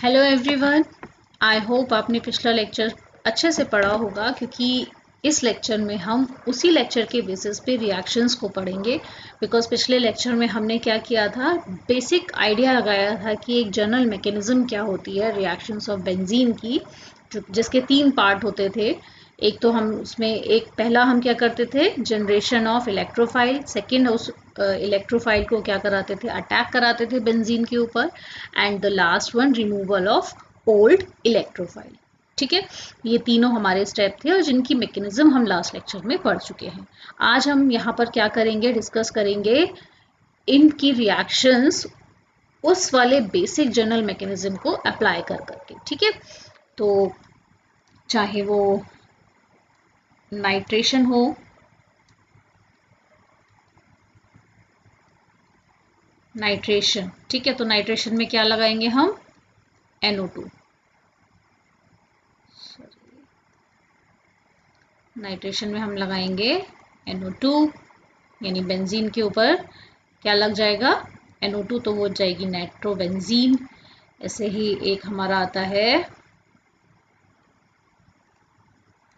Hello everyone, I hope आपने पिछला lecture अच्छे से पढ़ा होगा क्योंकि इस लेक्चर में हम उसी लेक्चर के बेसिस पे रिएक्शंस को पढ़ेंगे। बिकॉज पिछले लेक्चर में हमने क्या किया था, बेसिक आइडिया लगाया था कि एक जनरल मैकेनिज्म क्या होती है रिएक्शंस ऑफ बेंजीन की, जिसके 3 पार्ट होते थे। एक तो हम उसमें पहला हम क्या करते थे, जनरेशन ऑफ इलेक्ट्रोफाइल। सेकंड, उस इलेक्ट्रोफाइल को क्या कराते थे, अटैक कराते थे बेंजीन के ऊपर। And the last one, removal of old electrophile. ठीक है, ये तीनों हमारे स्टेप थे और जिनकी मैकेनिज्म हम लास्ट लेक्चर में पढ़ चुके हैं। आज हम यहाँ पर क्या करेंगे, डिस्कस करेंगे इनकी रिएक्शंस उस वाले बेसिक जनरल मैकेनिज्म को अप्लाई कर करके। ठीक है, तो चाहे वो नाइट्रेशन हो, नाइट्रेशन, ठीक है, तो नाइट्रेशन में क्या लगाएंगे हम, NO2। नाइट्रेशन में हम लगाएंगे NO2, यानी बेंजीन के ऊपर क्या लग जाएगा, NO2, तो वो जाएगी नाइट्रोबेंजीन। ऐसे ही एक हमारा आता है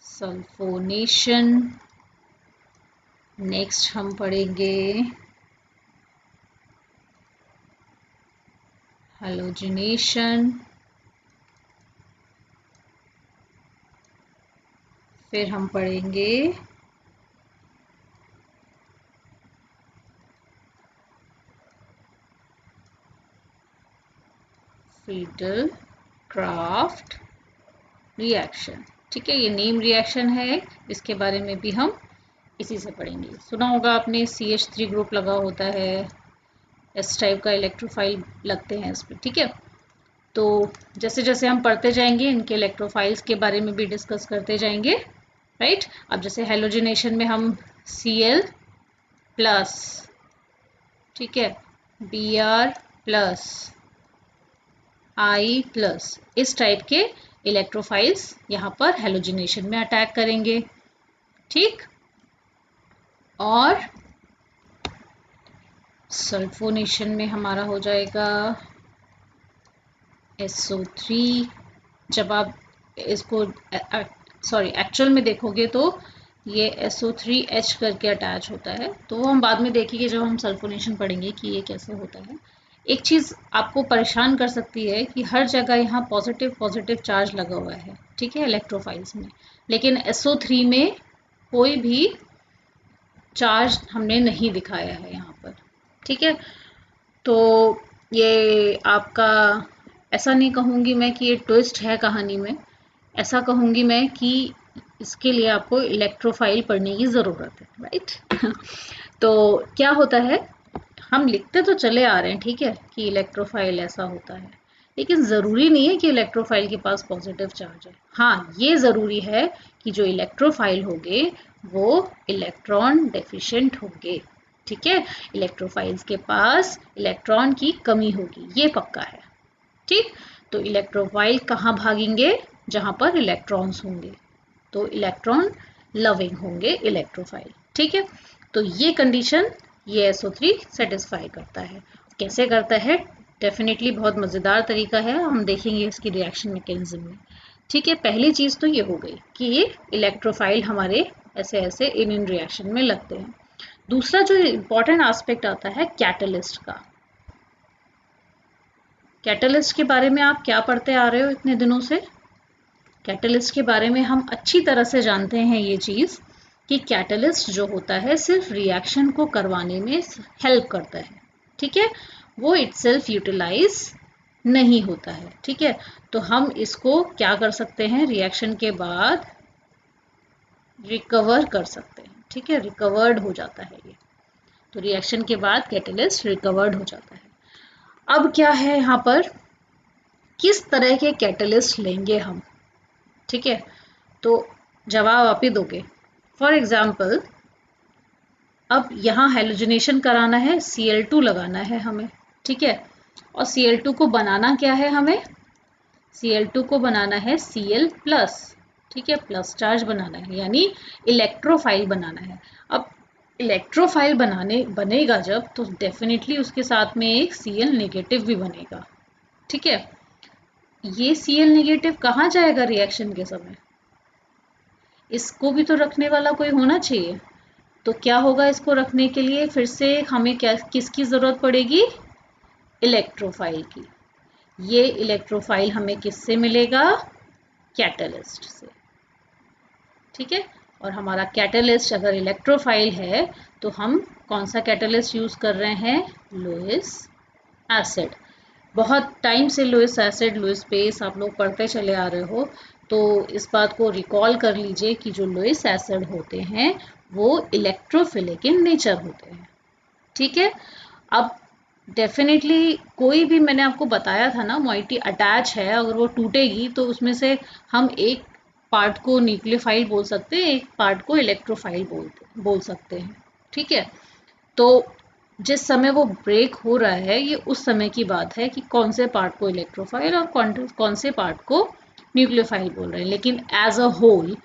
सल्फोनेशन। नेक्स्ट हम पढ़ेंगे हैलोजिनेशन। फिर हम पढ़ेंगे फ्रीडल क्राफ्ट रिएक्शन। ठीक है, ये नेम रिएक्शन है, इसके बारे में भी हम इसी से पढ़ेंगे। सुना होगा आपने, CH3 ग्रुप लगा होता है, इस टाइप का इलेक्ट्रोफाइल लगते हैं इस पर। ठीक है, तो जैसे जैसे हम पढ़ते जाएंगे इनके इलेक्ट्रोफाइल्स के बारे में भी डिस्कस करते जाएंगे। राइट, अब जैसे हैलोजिनेशन में हम Cl प्लस, ठीक है, Br प्लस, I प्लस, इस टाइप के इलेक्ट्रोफाइल्स यहाँ पर हैलोजिनेशन में अटैक करेंगे। ठीक, और सल्फोनेशन में हमारा हो जाएगा SO3। जब आप इसको एक्चुअल में देखोगे तो ये SO3H करके अटैच होता है, तो वो हम बाद में देखेंगे जब हम सल्फोनेशन पढ़ेंगे कि ये कैसे होता है। एक चीज़ आपको परेशान कर सकती है कि हर जगह यहाँ पॉजिटिव पॉजिटिव चार्ज लगा हुआ है, ठीक है, इलेक्ट्रोफाइल्स में, लेकिन SO3 में कोई भी चार्ज हमने नहीं दिखाया है यहाँ पर। ठीक है, तो ये आपका, ऐसा नहीं कहूँगी मैं कि ये ट्विस्ट है कहानी में, ऐसा कहूँगी मैं कि इसके लिए आपको इलेक्ट्रोफाइल पढ़ने की ज़रूरत है। राइट तो क्या होता है, हम लिखते तो चले आ रहे हैं, ठीक है, कि इलेक्ट्रोफाइल ऐसा होता है, लेकिन ज़रूरी नहीं है कि इलेक्ट्रोफाइल के पास पॉजिटिव चार्ज है। हाँ, ये ज़रूरी है कि जो इलेक्ट्रोफाइल होंगे वो इलेक्ट्रॉन डेफिशिएंट होंगे। ठीक है, इलेक्ट्रोफाइल्स के पास इलेक्ट्रॉन की कमी होगी, ये पक्का है। ठीक, तो इलेक्ट्रोफाइल कहाँ भागेंगे, जहाँ पर इलेक्ट्रॉन्स होंगे, तो इलेक्ट्रॉन लविंग होंगे इलेक्ट्रोफाइल। ठीक है, तो ये कंडीशन ये SO3 सेटिस्फाई करता है। कैसे करता है, डेफिनेटली बहुत मज़ेदार तरीका है, हम देखेंगे इसकी रिएक्शन मैकेनिज्म में। ठीक है, पहली चीज़ तो ये हो गई कि ये इलेक्ट्रोफाइल हमारे ऐसे ऐसे इन रिएक्शन में लगते हैं। दूसरा जो इम्पोर्टेंट एस्पेक्ट आता है कैटलिस्ट का। कैटलिस्ट के बारे में आप क्या पढ़ते आ रहे हो इतने दिनों से, कैटलिस्ट के बारे में हम अच्छी तरह से जानते हैं ये चीज़ कि कैटलिस्ट जो होता है सिर्फ रिएक्शन को करवाने में हेल्प करता है। ठीक है, वो इटसेल्फ यूटिलाइज नहीं होता है। ठीक है, तो हम इसको क्या कर सकते हैं, रिएक्शन के बाद रिकवर कर सकते हैं। ठीक है, रिकवर्ड हो जाता है ये, तो रिएक्शन के बाद कैटलिस्ट रिकवर्ड हो जाता है। अब क्या है यहाँ पर, किस तरह के कैटलिस्ट लेंगे हम। ठीक है, तो जवाब आप ही दोगे। फॉर एग्जाम्पल, अब यहाँ हैलोजिनेशन कराना है, Cl2 लगाना है हमें। ठीक है, और Cl2 को बनाना क्या है हमें, Cl2 को बनाना है Cl प्लस। ठीक है, प्लस चार्ज बनाना है, यानी इलेक्ट्रोफाइल बनाना है। अब इलेक्ट्रोफाइल बनेगा जब, तो डेफिनेटली उसके साथ में एक Cl नेगेटिव भी बनेगा। ठीक है, ये Cl नेगेटिव कहाँ जाएगा रिएक्शन के समय? इसको भी तो रखने वाला कोई होना चाहिए। तो क्या होगा, इसको रखने के लिए फिर से हमें क्या किसकी ज़रूरत पड़ेगी? इलेक्ट्रोफाइल की। ये इलेक्ट्रोफाइल हमें किससे मिलेगा? कैटलिस्ट से। ठीक है, और हमारा कैटलिस्ट अगर इलेक्ट्रोफाइल है तो हम कौन सा कैटलिस्ट यूज़ कर रहे हैं? Lewis acid. बहुत टाइम से लुईस एसिड, लुईस बेस आप लोग पढ़ते चले आ रहे हो, तो इस बात को रिकॉल कर लीजिए कि जो लुईस एसिड होते हैं वो इलेक्ट्रोफिलिक इन नेचर होते हैं। ठीक है, अब डेफिनेटली कोई भी, मैंने आपको बताया था ना, मोइटी अटैच है, अगर वो टूटेगी तो उसमें से हम एक पार्ट को न्यूक्लियोफाइल बोल सकते हैं, एक पार्ट को इलेक्ट्रोफाइल बोल सकते हैं। ठीक है, तो जिस समय वो ब्रेक हो रहा है ये उस समय की बात है कि कौन से पार्ट को इलेक्ट्रोफाइल और कौन से पार्ट को न्यूक्लियोफाइल बोल रहे हैं। लेकिन एज अ होल,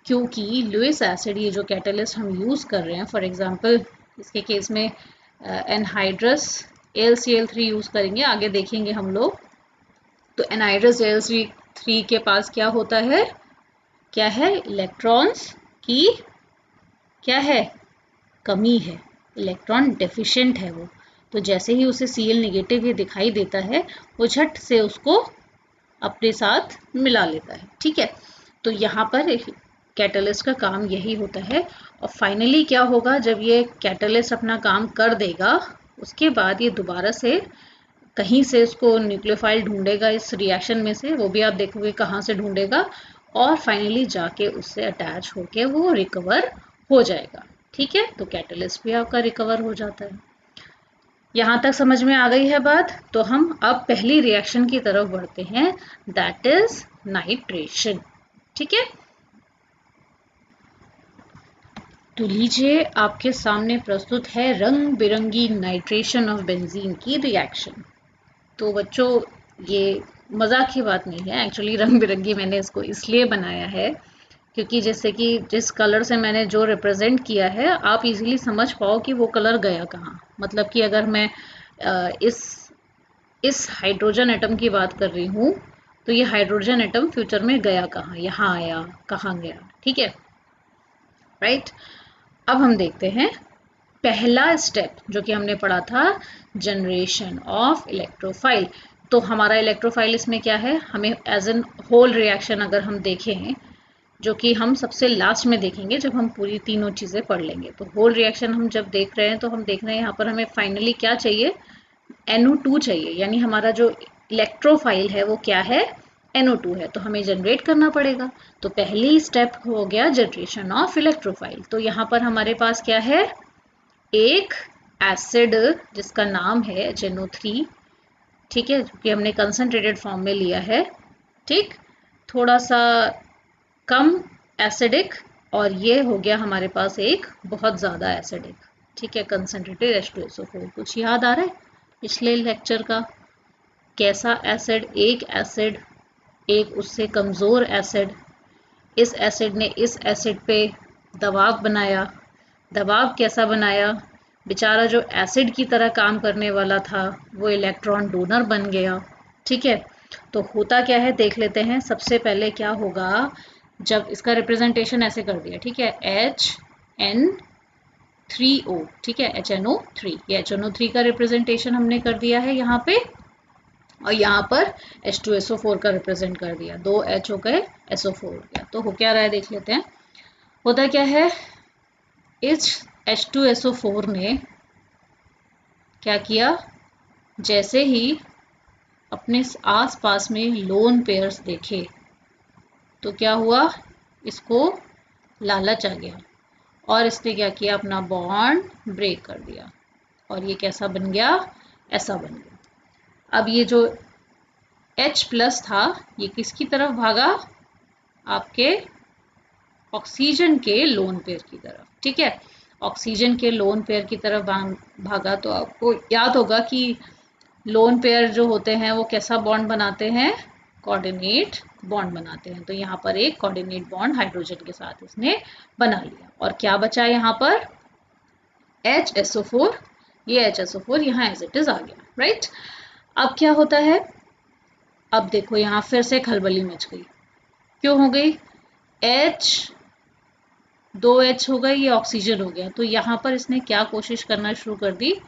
क्योंकि लुईस एसिड ये जो कैटलिस्ट हम यूज़ कर रहे हैं, फॉर एग्जांपल इसके केस में एनहाइड्रस AlCl3 यूज़ करेंगे, आगे देखेंगे हम लोग। तो एनहाइड्रस AlCl3 के पास क्या होता है? क्या है? इलेक्ट्रॉन्स की क्या है? कमी है, इलेक्ट्रॉन डेफिशिएंट है वो। तो जैसे ही उसे Cl नेगेटिव ये दिखाई देता है, वो झट से उसको अपने साथ मिला लेता है। ठीक है, तो यहाँ पर कैटलिस्ट का काम यही होता है। और फाइनली क्या होगा, जब ये कैटलिस्ट अपना काम कर देगा, उसके बाद ये दोबारा से कहीं से उसको न्यूक्लियोफाइल ढूंढेगा इस रिएक्शन में से, वो भी आप देखोगे कहाँ से ढूंढेगा, और फाइनली जाके उससे अटैच होके वो रिकवर हो जाएगा। ठीक है, तो कैटलिस्ट भी आपका रिकवर हो जाता है। यहाँ तक समझ में आ गई है बात? तो हम अब पहली रिएक्शन की तरफ बढ़ते हैं, दैट इज नाइट्रेशन। ठीक है, तो लीजिए आपके सामने प्रस्तुत है रंग बिरंगी नाइट्रेशन ऑफ बेंजीन की रिएक्शन। तो बच्चों, ये मजाक की बात नहीं है, एक्चुअली रंग बिरंगी मैंने इसको इसलिए बनाया है क्योंकि जैसे कि जिस कलर से मैंने जो रिप्रेजेंट किया है, आप इजीली समझ पाओ कि वो कलर गया कहाँ। मतलब कि अगर मैं इस हाइड्रोजन एटम की बात कर रही हूँ, तो ये हाइड्रोजन एटम फ्यूचर में गया कहाँ, यहाँ आया, कहाँ गया। ठीक है, राइट। अब हम देखते हैं पहला स्टेप जो कि हमने पढ़ा था, जनरेशन ऑफ इलेक्ट्रोफाइल। तो हमारा इलेक्ट्रोफाइल इसमें क्या है, हमें एज एन होल रिएक्शन अगर हम देखें, जो कि हम सबसे लास्ट में देखेंगे जब हम पूरी तीनों चीज़ें पढ़ लेंगे। तो होल रिएक्शन हम जब देख रहे हैं तो हम देख रहे हैं यहाँ पर हमें फाइनली क्या चाहिए, NO2 चाहिए, यानी हमारा जो इलेक्ट्रोफाइल है वो क्या है, NO2 है। तो हमें जनरेट करना पड़ेगा। तो पहली स्टेप हो गया जनरेशन ऑफ इलेक्ट्रोफाइल। तो यहाँ पर हमारे पास क्या है, एक एसिड जिसका नाम है HNO3। ठीक है, जो कि हमने कंसंट्रेटेड फॉर्म में लिया है। ठीक, थोड़ा सा कम एसिडिक, और ये हो गया हमारे पास एक बहुत ज़्यादा एसिडिक। ठीक है, कंसंट्रेटेड H2SO4। कुछ याद आ रहा है पिछले लेक्चर का? कैसा एसिड, एक एसिड, एक उससे कमज़ोर एसिड। इस एसिड ने इस एसिड पे दबाव बनाया। दबाव कैसा बनाया, बेचारा जो एसिड की तरह काम करने वाला था वो इलेक्ट्रॉन डोनर बन गया। ठीक है, तो होता क्या है देख लेते हैं। सबसे पहले क्या होगा, जब इसका रिप्रेजेंटेशन ऐसे कर दिया, ठीक है, HN3O, ठीक है, HNO3, ये HNO3 का रिप्रेजेंटेशन हमने कर दिया है यहाँ पे, और यहाँ पर H2SO4 का रिप्रेजेंट कर दिया। 2 H हो गए, SO4 हो गया। तो हो क्या रहा है देख लेते हैं। होता क्या है, इस H2SO4 ने क्या किया, जैसे ही अपने आस पास में लोन पेयर्स देखे तो क्या हुआ, इसको लालच आ गया और इसने क्या किया, अपना बॉन्ड ब्रेक कर दिया, और ये कैसा बन गया, ऐसा बन गया। अब ये जो H+ था ये किसकी तरफ भागा, आपके ऑक्सीजन के लोन पेयर की तरफ। ठीक है, ऑक्सीजन के लोन पेयर की तरफ भागा। तो आपको याद होगा कि लोन पेयर जो होते हैं वो कैसा बॉन्ड बनाते हैं, कोऑर्डिनेट बॉन्ड बनाते हैं। तो यहाँ पर एक कोऑर्डिनेट बॉन्ड हाइड्रोजन के साथ इसने बना लिया, और क्या बचा यहाँ पर, HSO4। ये HSO4 यहाँ एज इट इज आ गया, राइट। अब क्या होता है, अब देखो यहाँ फिर से खलबली मच गई। क्यों हो गई? H 2H हो गई, ये ऑक्सीजन हो गया। तो यहाँ पर इसने क्या कोशिश करना शुरू कर दी,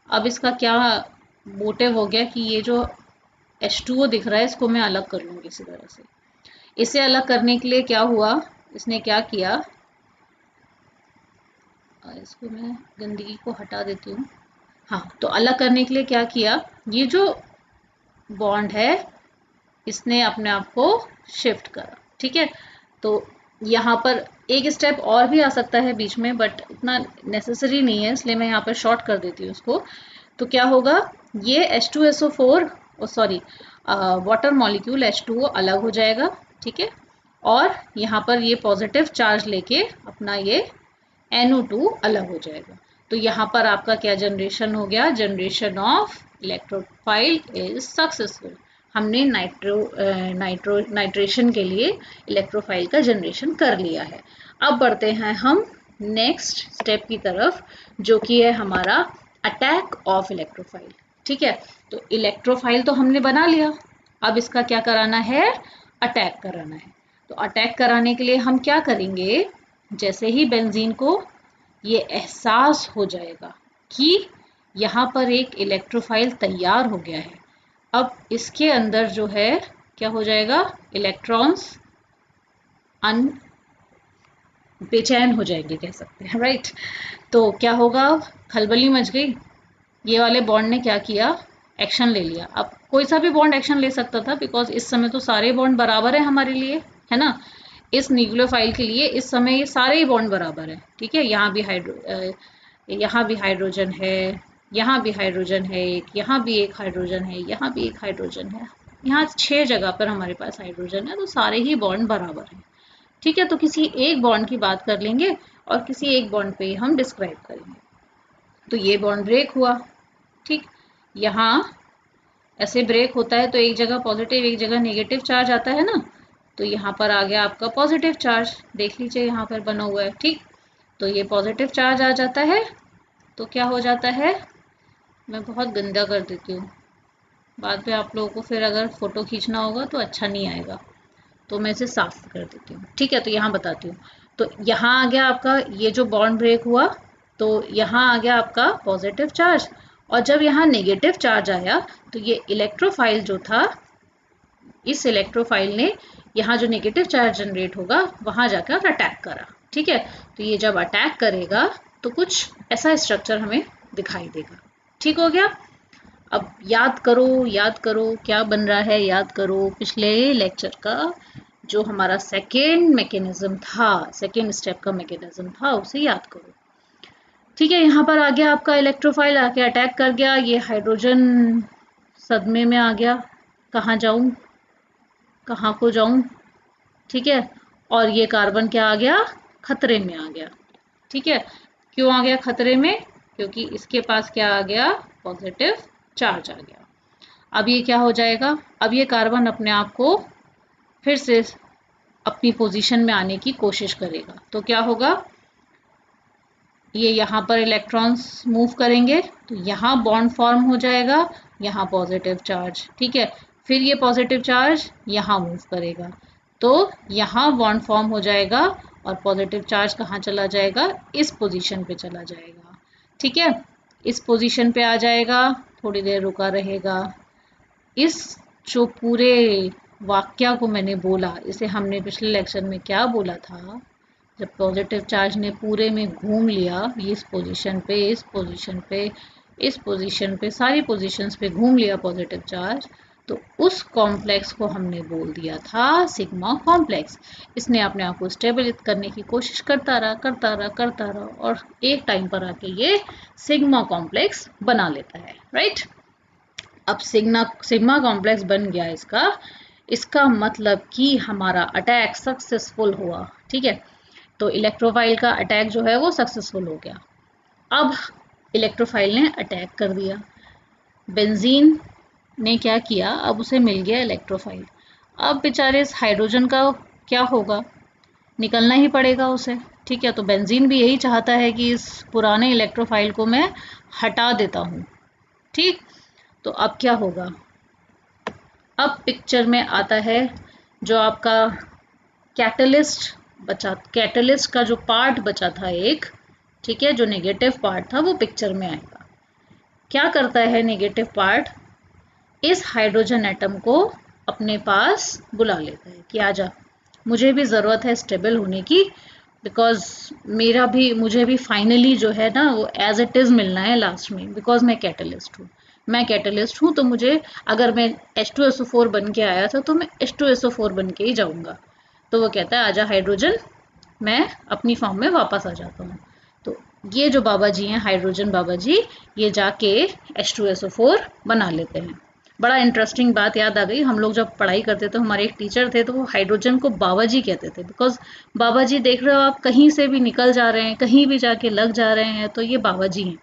अब इसका क्या मोटिव हो गया कि ये जो H2O दिख रहा है इसको मैं अलग कर लूँ किसी तरह से। इसे अलग करने के लिए क्या हुआ, इसने क्या किया, इसको मैं गंदगी को हटा देती हूँ। हाँ, तो अलग करने के लिए क्या किया, ये जो बॉन्ड है इसने अपने आप को शिफ्ट करा। ठीक है, तो यहाँ पर एक स्टेप और भी आ सकता है बीच में, बट इतना नेसेसरी नहीं है, इसलिए मैं यहाँ पर शॉर्ट कर देती हूँ उसको। तो क्या होगा, ये H2SO4 sorry water molecule H2O अलग हो जाएगा। ठीक है, और यहाँ पर ये पॉजिटिव चार्ज लेके अपना ये NO2 अलग हो जाएगा। तो यहाँ पर आपका क्या जनरेशन हो गया, generation of electrophile is successful. हमने नाइट्रेशन के लिए इलेक्ट्रोफाइल का जनरेशन कर लिया है। अब बढ़ते हैं हम नेक्स्ट स्टेप की तरफ, जो कि है हमारा अटैक ऑफ इलेक्ट्रोफाइल। ठीक है, तो इलेक्ट्रोफाइल तो हमने बना लिया, अब इसका क्या कराना है, अटैक कराना है। तो अटैक कराने के लिए हम क्या करेंगे, जैसे ही बेंजीन को ये एहसास हो जाएगा कि यहाँ पर एक इलेक्ट्रोफाइल तैयार हो गया है, अब इसके अंदर जो है क्या हो जाएगा, इलेक्ट्रॉन्स बेचैन हो जाएंगे कह सकते हैं, राइट। तो क्या होगा, खलबली मच गई। ये वाले बॉन्ड ने क्या किया, एक्शन ले लिया। अब कोई सा भी बॉन्ड एक्शन ले सकता था, बिकॉज इस समय तो सारे बॉन्ड बराबर है हमारे लिए, है ना। इस न्यूक्लियोफाइल के लिए इस समय ये सारे ही बॉन्ड बराबर है। ठीक है, यहाँ भी हाइड्रोजन है, यहाँ भी हाइड्रोजन है एक, यहाँ भी एक हाइड्रोजन है, यहाँ भी एक हाइड्रोजन है, यहाँ 6 जगह पर हमारे पास हाइड्रोजन है, तो सारे ही बॉन्ड बराबर हैं। ठीक है, तो किसी एक बॉन्ड की बात कर लेंगे और किसी एक बॉन्ड पे हम डिस्क्राइब करेंगे। तो ये बॉन्ड ब्रेक हुआ। ठीक, यहाँ ऐसे ब्रेक होता है तो एक जगह पॉजिटिव एक जगह नेगेटिव चार्ज आता है ना, तो यहाँ पर आ गया आपका पॉजिटिव चार्ज, देख लीजिए यहाँ पर बना हुआ है। ठीक, तो ये पॉजिटिव चार्ज आ जाता है, तो क्या हो जाता है, मैं बहुत गंदा कर देती हूँ, बाद में आप लोगों को फिर अगर फोटो खींचना होगा तो अच्छा नहीं आएगा, तो मैं इसे साफ कर देती हूँ। ठीक है, तो यहाँ बताती हूँ। तो यहाँ आ गया आपका ये जो बॉन्ड ब्रेक हुआ, तो यहाँ आ गया आपका पॉजिटिव चार्ज, और जब यहाँ नेगेटिव चार्ज आया तो ये इलेक्ट्रोफाइल जो था, इस इलेक्ट्रोफाइल ने यहाँ जो नेगेटिव चार्ज जनरेट होगा वहां जाकर अटैक करा। ठीक है, तो ये जब अटैक करेगा तो कुछ ऐसा स्ट्रक्चर हमें दिखाई देगा। ठीक हो गया। अब याद करो क्या बन रहा है, याद करो पिछले लेक्चर का जो हमारा सेकेंड मैकेनिज्म था, सेकेंड स्टेप का मैकेनिज्म था, उसे याद करो। ठीक है, यहाँ पर आ गया आपका इलेक्ट्रोफाइल आके अटैक कर गया, ये हाइड्रोजन सदमे में आ गया, कहाँ जाऊं कहाँ को जाऊं। ठीक है, और ये कार्बन क्या आ गया, खतरे में आ गया। ठीक है, क्यों आ गया खतरे में, क्योंकि इसके पास क्या आ गया, पॉजिटिव चार्ज आ गया। अब ये क्या हो जाएगा, अब ये कार्बन अपने आप को फिर से अपनी पोजीशन में आने की कोशिश करेगा, तो क्या होगा, ये यहाँ पर इलेक्ट्रॉन्स मूव करेंगे, तो यहाँ बॉन्ड फॉर्म हो जाएगा, यहाँ पॉजिटिव चार्ज। ठीक है, फिर ये पॉजिटिव चार्ज यहाँ मूव करेगा, तो यहाँ बॉन्ड फॉर्म हो जाएगा और पॉजिटिव चार्ज कहाँ चला जाएगा, इस पोजीशन पे चला जाएगा। ठीक है, इस पोजीशन पे आ जाएगा, थोड़ी देर रुका रहेगा। इस जो पूरे वाक्य को मैंने बोला, इसे हमने पिछले लेक्चर में क्या बोला था, जब पॉजिटिव चार्ज ने पूरे में घूम लिया, इस पोजीशन पे इस पोजीशन पे इस पोजीशन पे सारी पोजीशंस पे घूम लिया पॉजिटिव चार्ज, तो उस कॉम्प्लेक्स को हमने बोल दिया था सिग्मा कॉम्प्लेक्स। इसने अपने आप को स्टेबल करने की कोशिश करता रहा और एक टाइम पर आके ये सिग्मा कॉम्प्लेक्स बना लेता है, राइट। अब सिग्मा कॉम्प्लेक्स बन गया इसका मतलब कि हमारा अटैक सक्सेसफुल हुआ। ठीक है, तो इलेक्ट्रोफाइल का अटैक जो है वो सक्सेसफुल हो गया। अब इलेक्ट्रोफाइल ने अटैक कर दिया, बेंजीन ने क्या किया, अब उसे मिल गया इलेक्ट्रोफाइल। अब बेचारे इस हाइड्रोजन का क्या होगा, निकलना ही पड़ेगा उसे। ठीक है, तो बेंजीन भी यही चाहता है कि इस पुराने इलेक्ट्रोफाइल को मैं हटा देता हूँ। ठीक, तो अब क्या होगा, अब पिक्चर में आता है जो आपका कैटलिस्ट का जो पार्ट बचा था एक, ठीक है, जो नेगेटिव पार्ट था वो पिक्चर में आएगा। क्या करता है नेगेटिव पार्ट, इस हाइड्रोजन एटम को अपने पास बुला लेता है कि आजा, मुझे भी ज़रूरत है स्टेबल होने की, बिकॉज मुझे भी फाइनली जो है ना वो एज इट इज़ मिलना है लास्ट में, बिकॉज मैं कैटलिस्ट हूँ, तो मुझे, अगर मैं H2SO4 बन के आया था तो मैं H2SO4 बन के ही जाऊँगा। तो वो कहता है आजा हाइड्रोजन, मैं अपनी फॉर्म में वापस आ जाता हूँ। तो ये जो बाबा जी हैं, हाइड्रोजन बाबा जी, ये जाके H2SO4 बना लेते हैं। बड़ा इंटरेस्टिंग बात याद आ गई, हम लोग जब पढ़ाई करते थे, हमारे एक टीचर थे, तो वो हाइड्रोजन को बाबा जी कहते थे, बिकॉज बाबा जी देख रहे हो आप, कहीं से भी निकल जा रहे हैं, कहीं भी जाके लग जा रहे हैं, तो ये बाबा जी हैं।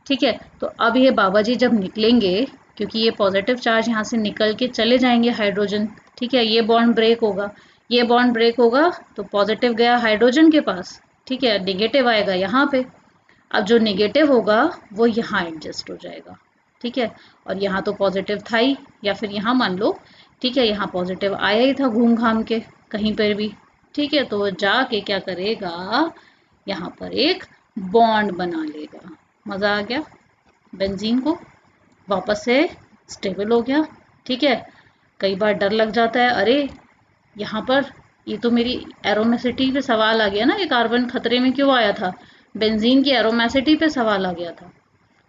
ठीक है, तो अब ये बाबा जी जब निकलेंगे, क्योंकि ये पॉजिटिव चार्ज यहाँ से निकल के चले जाएंगे हाइड्रोजन, ठीक है, ये बॉन्ड ब्रेक होगा, ये बॉन्ड ब्रेक होगा तो पॉजिटिव गया हाइड्रोजन के पास, ठीक है, नेगेटिव आएगा यहाँ पे। अब जो नेगेटिव होगा वो यहाँ एडजस्ट हो जाएगा, ठीक है, और यहाँ तो पॉजिटिव था ही, या फिर यहाँ मान लो, ठीक है, यहाँ पॉजिटिव आया ही था घूम घाम के कहीं पर भी, ठीक है, तो जाके क्या करेगा, यहाँ पर एक बॉन्ड बना लेगा। मज़ा आ गया, बेंजीन को वापस से स्टेबल हो गया, ठीक है। कई बार डर लग जाता है, अरे यहाँ पर ये तो मेरी एरोमेसिटी पे सवाल आ गया ना, ये कार्बन खतरे में क्यों आया था, बेंजीन की एरोमेसिटी पे सवाल आ गया था,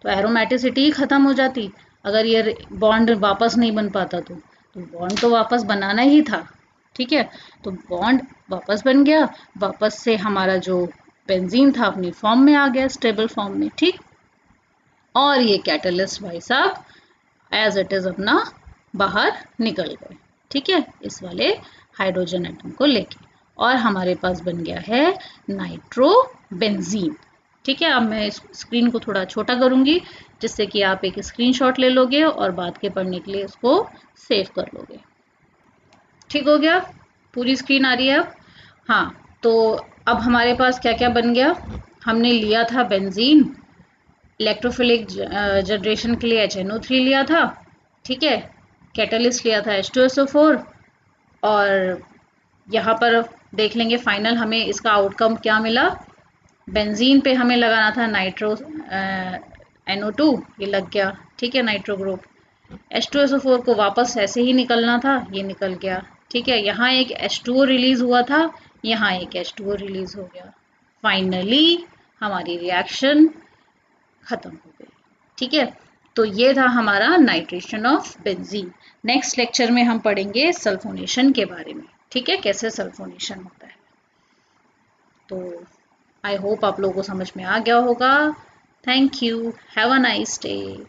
तो एरोमेटिसिटी ही खत्म हो जाती अगर ये बॉन्ड वापस नहीं बन पाता, तो बॉन्ड तो वापस बनाना ही था, ठीक है, तो बॉन्ड वापस बन गया, वापस से हमारा जो बेंजीन था अपनी फॉर्म में आ गया, स्टेबल फॉर्म में, ठीक। और ये कैटलिस्ट भाई साहब एज इट इज अपना बाहर निकल गए, ठीक है, इस वाले हाइड्रोजन एटम को लेके, और हमारे पास बन गया है नाइट्रोबेंजीन, ठीक है। अब मैं इस स्क्रीन को थोड़ा छोटा करूंगी, जिससे कि आप एक स्क्रीनशॉट ले लोगे और बाद के पढ़ने के लिए इसको सेव कर लोगे। ठीक हो गया, पूरी स्क्रीन आ रही है अब। हाँ, तो अब हमारे पास क्या क्या बन गया, हमने लिया था बेंजीन, इलेक्ट्रोफिलिक जनरेशन के लिए HNO3 लिया था, ठीक है, कैटलिस्ट लिया था H2SO4, और यहाँ पर देख लेंगे फाइनल हमें इसका आउटकम क्या मिला। बेंजीन पे हमें लगाना था नाइट्रो NO2, ये लग गया, ठीक है, नाइट्रो ग्रुप। H2SO4 को वापस ऐसे ही निकलना था, ये निकल गया, ठीक है। यहाँ एक H2O रिलीज हुआ था, यहाँ एक H2O रिलीज हो गया, फाइनली हमारी रिएक्शन खत्म हो गई, ठीक है। तो ये था हमारा nitration of benzene. Next lecture में हम पढ़ेंगे सल्फोनेशन के बारे में, ठीक है, कैसे सल्फोनेशन होता है। तो आई होप आप लोगों को समझ में आ गया होगा। Thank you, have a nice day.